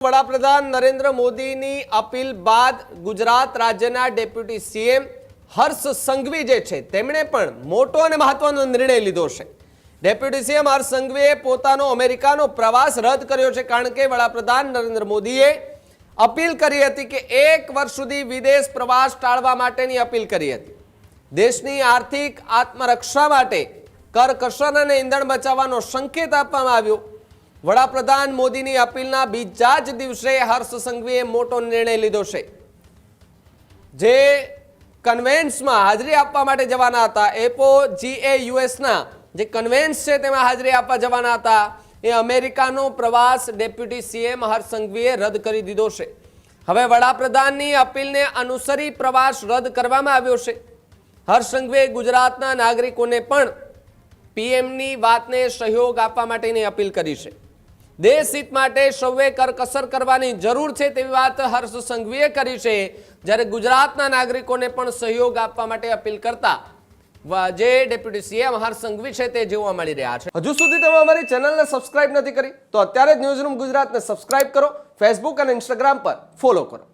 વડાપ્રધાન નરેન્દ્ર મોદીની અપીલ બાદ ગુજરાત રાજ્યના ડેપ્યુટી સીએમ હર્ષ સંઘવી જે છે તેમણે પણ મોટો અને મહત્વનો નિર્ણય લીધો છે। ડેપ્યુટી સીએમ હર્ષ સંઘવીએ પોતાનો અમેરિકાનો પ્રવાસ રદ કર્યો છે, કારણ કે વડાપ્રધાન નરેન્દ્ર મોદીએ અપીલ કરી હતી કે 1 વર્ષ સુધી વિદેશ પ્રવાસ ટાળવા માટેની અપીલ કરી હતી। દેશની આર્થિક આત્મરક્ષા માટે કરકસર અને ઈંધણ બચાવવાનો સંકેત આપવામાં આવ્યો। વડાપ્રધાન મોદીની અપીલના બીજા જ દિવસે હર્ષ સંઘવીએ મોટો નિર્ણય લીધો છે। જે કન્વેન્સમાં હાજરી આપવા માટે જવાના હતા, એપોજીએયુએસના જે કન્વેન્સ છે તેમાં હાજરી આપવા જવાના હતા, એ અમેરિકાનો પ્રવાસ ડેપ્યુટી સીએમ હર્ષ સંઘવીએ રદ કરી દીધો છે। હવે વડાપ્રધાનની અપીલને અનુસરી પ્રવાસ રદ કરવામાં આવ્યો છે। હર્ષ સંઘવીએ ગુજરાતના નાગરિકોને પણ પીએમની વાતને સહયોગ આપવા માટેની અપીલ કરી છે। દેશ હિત માટે સૌએ કરકસર કરવાની જરૂર છે તેવી વાત હર્ષ સંઘવીએ કરી છે, જ્યારે ગુજરાતના નાગરિકોને પણ સહયોગ આપવા માટે અપીલ કરતા જે ડેપ્યુટી સીએમ હર્ષ સંઘવી છે તે જોવા મળી રહ્યા છે। હજુ સુધી તમે અમારી ચેનલને સબસ્ક્રાઇબ નથી કરી તો અત્યારે જ ન્યૂઝરૂમ ગુજરાતને સબસ્ક્રાઇબ કરો, ફેસબુક અને ઇન્સ્ટાગ્રામ પર ફોલો કરો।